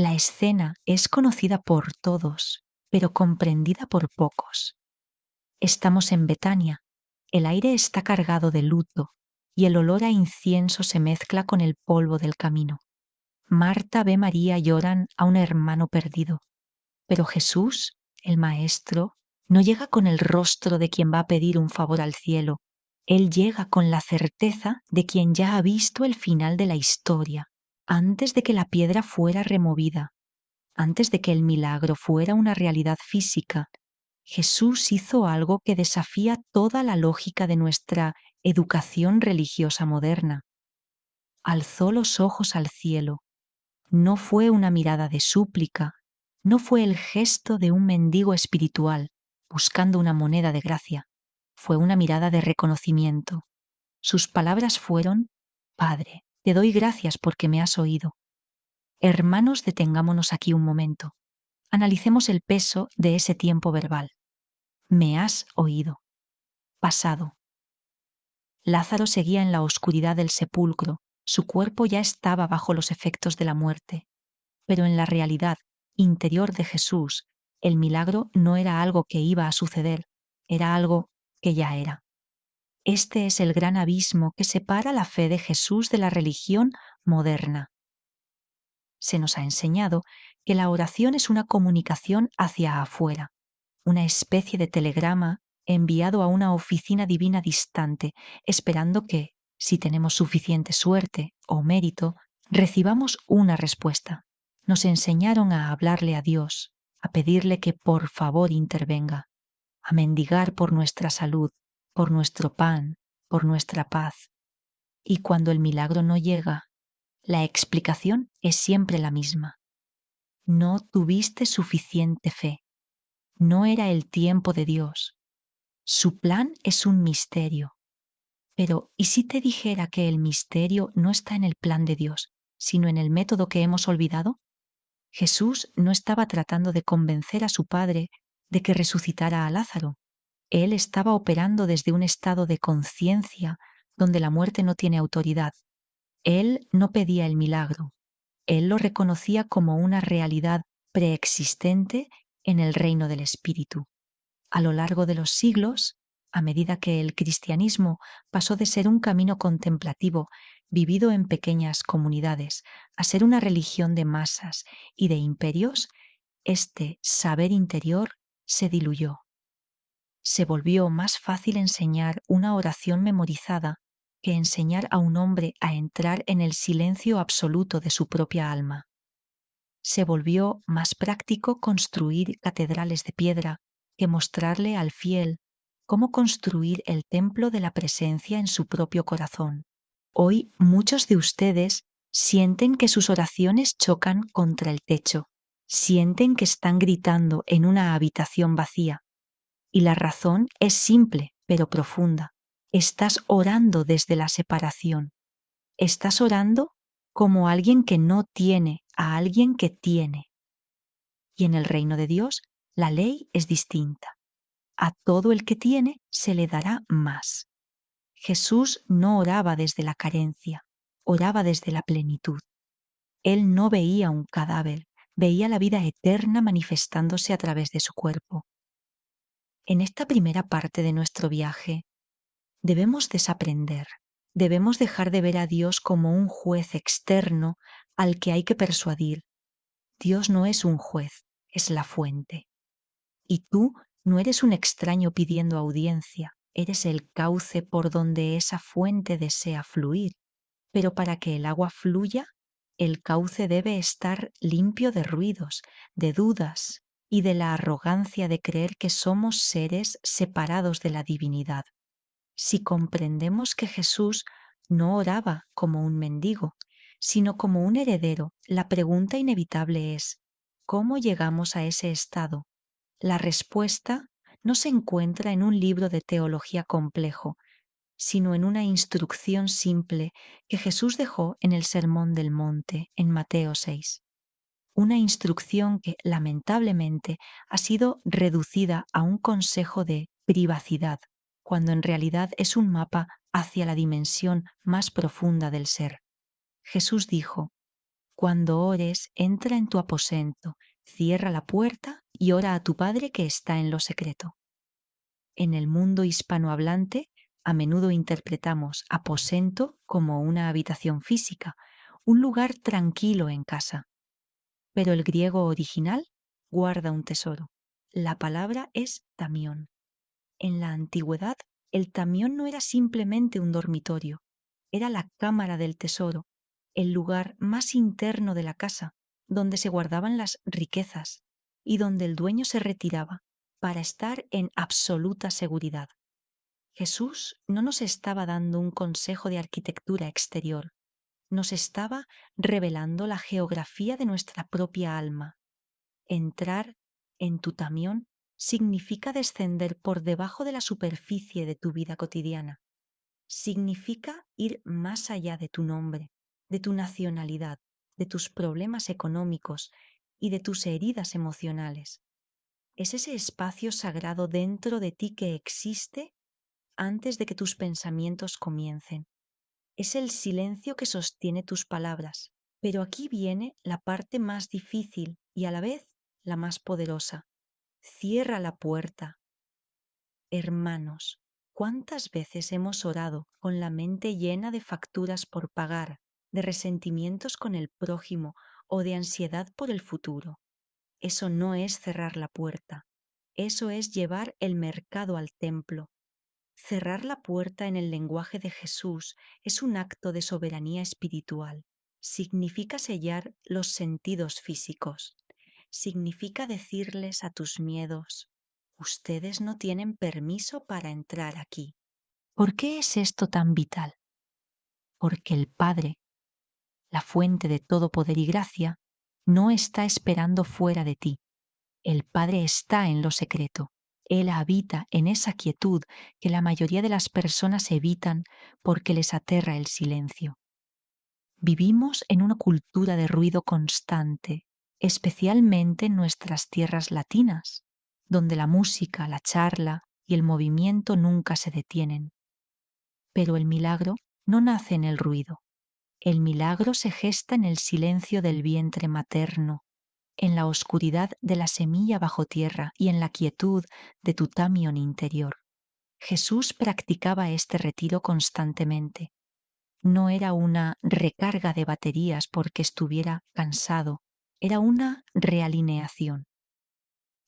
La escena es conocida por todos, pero comprendida por pocos. Estamos en Betania, el aire está cargado de luto y el olor a incienso se mezcla con el polvo del camino. Marta ve a María lloran a un hermano perdido, pero Jesús, el Maestro, no llega con el rostro de quien va a pedir un favor al cielo. Él llega con la certeza de quien ya ha visto el final de la historia, antes de que la piedra fuera removida, antes de que el milagro fuera una realidad física. Jesús hizo algo que desafía toda la lógica de nuestra educación religiosa moderna. Alzó los ojos al cielo. No fue una mirada de súplica, no fue el gesto de un mendigo espiritual buscando una moneda de gracia, fue una mirada de reconocimiento. Sus palabras fueron: Padre, te doy gracias porque me has oído. Hermanos, detengámonos aquí un momento. Analicemos el peso de ese tiempo verbal. Me has oído. Pasado. Lázaro seguía en la oscuridad del sepulcro, su cuerpo ya estaba bajo los efectos de la muerte. Pero en la realidad interior de Jesús, el milagro no era algo que iba a suceder, era algo que ya era. Este es el gran abismo que separa la fe de Jesús de la religión moderna. Se nos ha enseñado que la oración es una comunicación hacia afuera, una especie de telegrama enviado a una oficina divina distante, esperando que, si tenemos suficiente suerte o mérito, recibamos una respuesta. Nos enseñaron a hablarle a Dios, a pedirle que por favor intervenga, a mendigar por nuestra salud, por nuestro pan, por nuestra paz. Y cuando el milagro no llega, la explicación es siempre la misma. No tuviste suficiente fe. No era el tiempo de Dios. Su plan es un misterio. Pero, ¿y si te dijera que el misterio no está en el plan de Dios, sino en el método que hemos olvidado? Jesús no estaba tratando de convencer a su Padre de que resucitara a Lázaro. Él estaba operando desde un estado de conciencia donde la muerte no tiene autoridad. Él no pedía el milagro. Él lo reconocía como una realidad preexistente en el reino del Espíritu. A lo largo de los siglos, a medida que el cristianismo pasó de ser un camino contemplativo vivido en pequeñas comunidades a ser una religión de masas y de imperios, este saber interior se diluyó. Se volvió más fácil enseñar una oración memorizada que enseñar a un hombre a entrar en el silencio absoluto de su propia alma. Se volvió más práctico construir catedrales de piedra que mostrarle al fiel cómo construir el templo de la presencia en su propio corazón. Hoy muchos de ustedes sienten que sus oraciones chocan contra el techo, sienten que están gritando en una habitación vacía. Y la razón es simple, pero profunda. Estás orando desde la separación. Estás orando como alguien que no tiene a alguien que tiene. Y en el reino de Dios, la ley es distinta. A todo el que tiene se le dará más. Jesús no oraba desde la carencia, oraba desde la plenitud. Él no veía un cadáver, veía la vida eterna manifestándose a través de su cuerpo. En esta primera parte de nuestro viaje, debemos desaprender, debemos dejar de ver a Dios como un juez externo al que hay que persuadir. Dios no es un juez, es la fuente. Y tú no eres un extraño pidiendo audiencia, eres el cauce por donde esa fuente desea fluir. Pero para que el agua fluya, el cauce debe estar limpio de ruidos, de dudas y de la arrogancia de creer que somos seres separados de la divinidad. Si comprendemos que Jesús no oraba como un mendigo, sino como un heredero, la pregunta inevitable es: ¿cómo llegamos a ese estado? La respuesta no se encuentra en un libro de teología complejo, sino en una instrucción simple que Jesús dejó en el Sermón del Monte, en Mateo 6. Una instrucción que, lamentablemente, ha sido reducida a un consejo de privacidad, cuando en realidad es un mapa hacia la dimensión más profunda del ser. Jesús dijo: Cuando ores, entra en tu aposento, cierra la puerta y ora a tu Padre que está en lo secreto. En el mundo hispanohablante, a menudo interpretamos aposento como una habitación física, un lugar tranquilo en casa. Pero el griego original guarda un tesoro. La palabra es tamión. En la antigüedad, el tamión no era simplemente un dormitorio, era la cámara del tesoro, el lugar más interno de la casa, donde se guardaban las riquezas y donde el dueño se retiraba para estar en absoluta seguridad. Jesús no nos estaba dando un consejo de arquitectura exterior, nos estaba revelando la geografía de nuestra propia alma. Entrar en tu tamión significa descender por debajo de la superficie de tu vida cotidiana. Significa ir más allá de tu nombre, de tu nacionalidad, de tus problemas económicos y de tus heridas emocionales. Es ese espacio sagrado dentro de ti que existe antes de que tus pensamientos comiencen. Es el silencio que sostiene tus palabras. Pero aquí viene la parte más difícil y a la vez la más poderosa. Cierra la puerta. Hermanos, ¿cuántas veces hemos orado con la mente llena de facturas por pagar, de resentimientos con el prójimo o de ansiedad por el futuro? Eso no es cerrar la puerta. Eso es llevar el mercado al templo. Cerrar la puerta en el lenguaje de Jesús es un acto de soberanía espiritual. Significa sellar los sentidos físicos. Significa decirles a tus miedos, ustedes no tienen permiso para entrar aquí. ¿Por qué es esto tan vital? Porque el Padre, la fuente de todo poder y gracia, no está esperando fuera de ti. El Padre está en lo secreto. Él habita en esa quietud que la mayoría de las personas evitan porque les aterra el silencio. Vivimos en una cultura de ruido constante, especialmente en nuestras tierras latinas, donde la música, la charla y el movimiento nunca se detienen. Pero el milagro no nace en el ruido. El milagro se gesta en el silencio del vientre materno, en la oscuridad de la semilla bajo tierra y en la quietud de tu tamión interior. Jesús practicaba este retiro constantemente. No era una recarga de baterías porque estuviera cansado, era una realineación.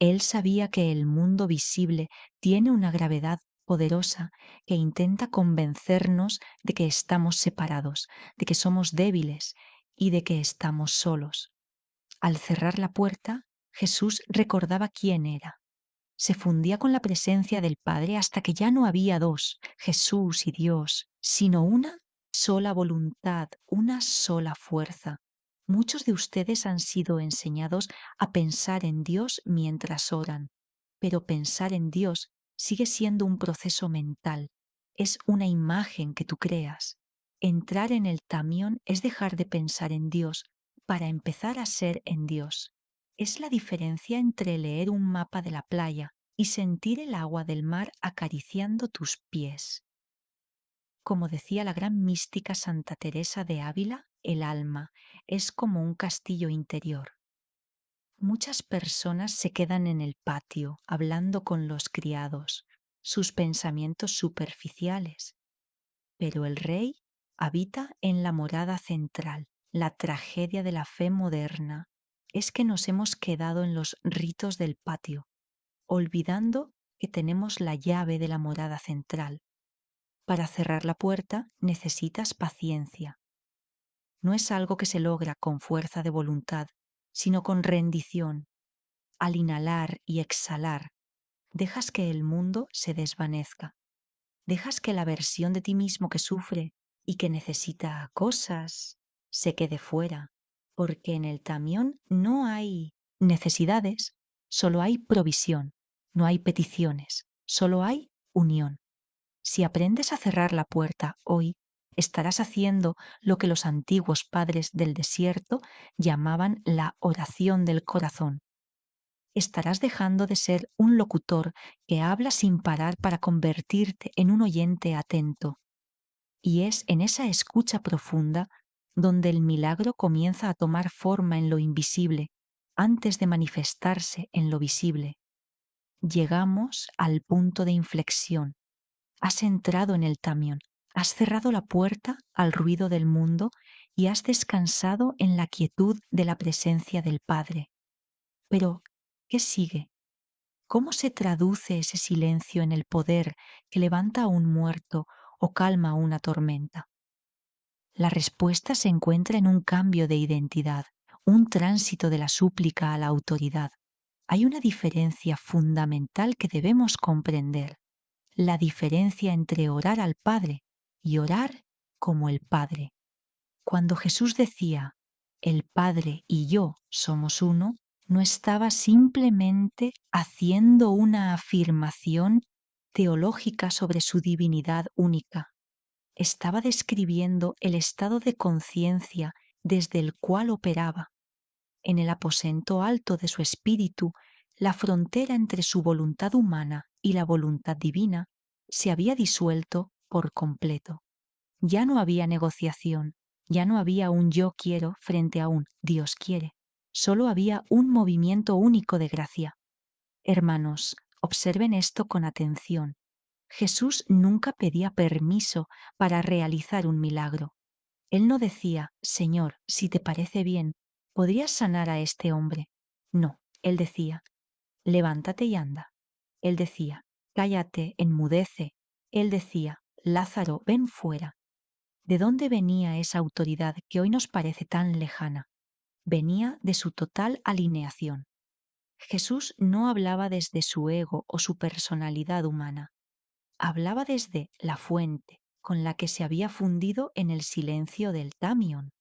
Él sabía que el mundo visible tiene una gravedad poderosa que intenta convencernos de que estamos separados, de que somos débiles y de que estamos solos. Al cerrar la puerta, Jesús recordaba quién era. Se fundía con la presencia del Padre hasta que ya no había dos, Jesús y Dios, sino una sola voluntad, una sola fuerza. Muchos de ustedes han sido enseñados a pensar en Dios mientras oran, pero pensar en Dios sigue siendo un proceso mental, es una imagen que tú creas. Entrar en el tamión es dejar de pensar en Dios para empezar a ser en Dios. Es la diferencia entre leer un mapa de la playa y sentir el agua del mar acariciando tus pies. Como decía la gran mística Santa Teresa de Ávila, el alma es como un castillo interior. Muchas personas se quedan en el patio hablando con los criados, sus pensamientos superficiales, pero el rey habita en la morada central. La tragedia de la fe moderna es que nos hemos quedado en los ritos del patio, olvidando que tenemos la llave de la morada central. Para cerrar la puerta necesitas paciencia. No es algo que se logra con fuerza de voluntad, sino con rendición. Al inhalar y exhalar, dejas que el mundo se desvanezca. Dejas que la versión de ti mismo que sufre y que necesita cosas se quede fuera, porque en el tamión no hay necesidades, solo hay provisión, no hay peticiones, solo hay unión. Si aprendes a cerrar la puerta hoy, estarás haciendo lo que los antiguos padres del desierto llamaban la oración del corazón. Estarás dejando de ser un locutor que habla sin parar para convertirte en un oyente atento. Y es en esa escucha profunda donde el milagro comienza a tomar forma en lo invisible antes de manifestarse en lo visible. Llegamos al punto de inflexión. Has entrado en el tamión, has cerrado la puerta al ruido del mundo y has descansado en la quietud de la presencia del Padre. Pero, ¿qué sigue? ¿Cómo se traduce ese silencio en el poder que levanta a un muerto o calma una tormenta? La respuesta se encuentra en un cambio de identidad, un tránsito de la súplica a la autoridad. Hay una diferencia fundamental que debemos comprender, la diferencia entre orar al Padre y orar como el Padre. Cuando Jesús decía, el Padre y yo somos uno, no estaba simplemente haciendo una afirmación teológica sobre su divinidad única. Estaba describiendo el estado de conciencia desde el cual operaba. En el aposento alto de su espíritu, la frontera entre su voluntad humana y la voluntad divina se había disuelto por completo. Ya no había negociación, ya no había un yo quiero frente a un Dios quiere. Solo había un movimiento único de gracia. Hermanos, observen esto con atención. Jesús nunca pedía permiso para realizar un milagro. Él no decía, Señor, si te parece bien, ¿podrías sanar a este hombre? No, él decía, levántate y anda. Él decía, cállate, enmudece. Él decía, Lázaro, ven fuera. ¿De dónde venía esa autoridad que hoy nos parece tan lejana? Venía de su total alineación. Jesús no hablaba desde su ego o su personalidad humana. Hablaba desde la fuente con la que se había fundido en el silencio del tamión.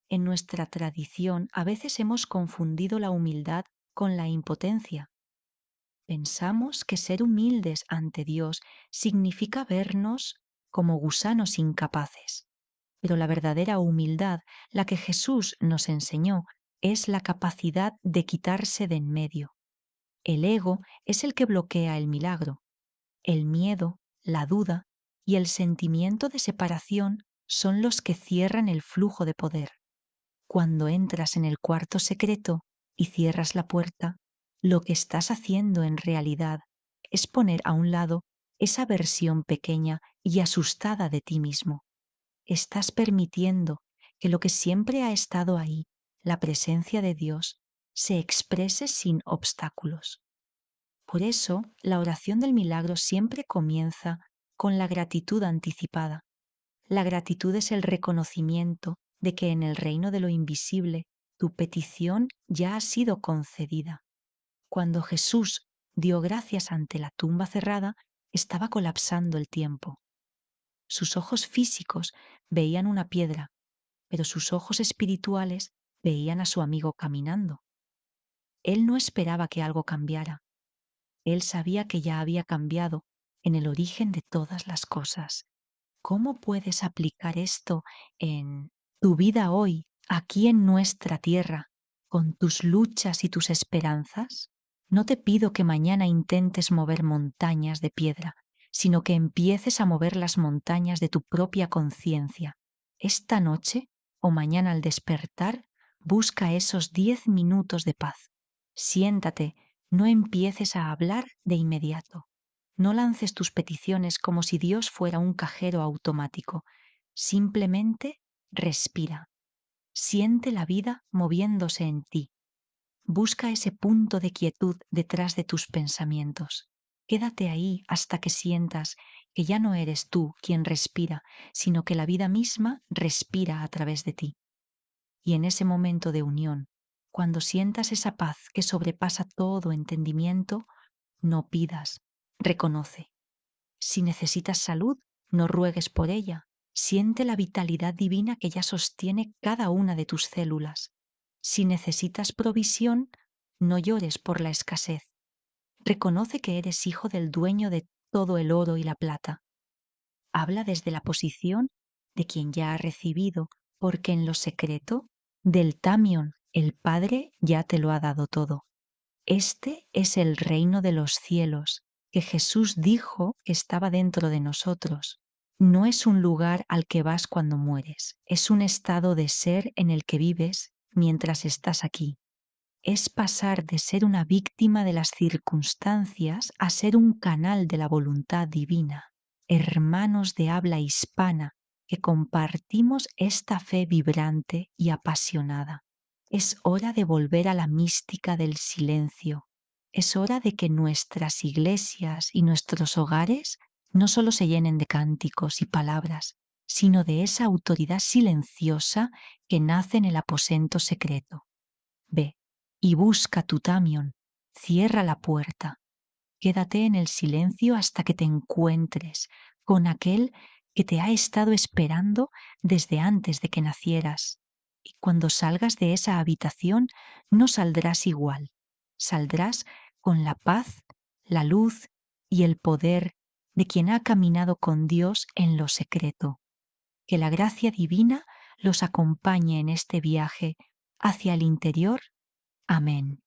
En nuestra tradición a veces hemos confundido la humildad con la impotencia. Pensamos que ser humildes ante Dios significa vernos como gusanos incapaces. Pero la verdadera humildad, la que Jesús nos enseñó, es la capacidad de quitarse de en medio. El ego es el que bloquea el milagro. El miedo, la duda y el sentimiento de separación son los que cierran el flujo de poder. Cuando entras en el cuarto secreto y cierras la puerta, lo que estás haciendo en realidad es poner a un lado esa versión pequeña y asustada de ti mismo. Estás permitiendo que lo que siempre ha estado ahí, la presencia de Dios, se exprese sin obstáculos. Por eso, la oración del milagro siempre comienza con la gratitud anticipada. La gratitud es el reconocimiento de que en el reino de lo invisible tu petición ya ha sido concedida. Cuando Jesús dio gracias ante la tumba cerrada, estaba colapsando el tiempo. Sus ojos físicos veían una piedra, pero sus ojos espirituales veían a su amigo caminando. Él no esperaba que algo cambiara. Él sabía que ya había cambiado en el origen de todas las cosas. ¿Cómo puedes aplicar esto en tu vida hoy, aquí en nuestra tierra, con tus luchas y tus esperanzas? No te pido que mañana intentes mover montañas de piedra, sino que empieces a mover las montañas de tu propia conciencia. Esta noche o mañana al despertar, busca esos 10 minutos de paz. Siéntate, no empieces a hablar de inmediato. No lances tus peticiones como si Dios fuera un cajero automático. Simplemente respira. Siente la vida moviéndose en ti. Busca ese punto de quietud detrás de tus pensamientos. Quédate ahí hasta que sientas que ya no eres tú quien respira, sino que la vida misma respira a través de ti. Y en ese momento de unión, cuando sientas esa paz que sobrepasa todo entendimiento, no pidas, reconoce. Si necesitas salud, no ruegues por ella. Siente la vitalidad divina que ya sostiene cada una de tus células. Si necesitas provisión, no llores por la escasez. Reconoce que eres hijo del dueño de todo el oro y la plata. Habla desde la posición de quien ya ha recibido, porque en lo secreto del tamión el Padre ya te lo ha dado todo. Este es el reino de los cielos, que Jesús dijo que estaba dentro de nosotros. no es un lugar al que vas cuando mueres, es un estado de ser en el que vives mientras estás aquí. Es pasar de ser una víctima de las circunstancias a ser un canal de la voluntad divina. Hermanos de habla hispana que compartimos esta fe vibrante y apasionada. Es hora de volver a la mística del silencio. Es hora de que nuestras iglesias y nuestros hogares no solo se llenen de cánticos y palabras, sino de esa autoridad silenciosa que nace en el aposento secreto. Ve y busca tu tamión, cierra la puerta, quédate en el silencio hasta que te encuentres con aquel que te ha estado esperando desde antes de que nacieras. Y cuando salgas de esa habitación, no saldrás igual, saldrás con la paz, la luz y el poder de quien ha caminado con Dios en lo secreto. Que la gracia divina los acompañe en este viaje hacia el interior. Amén.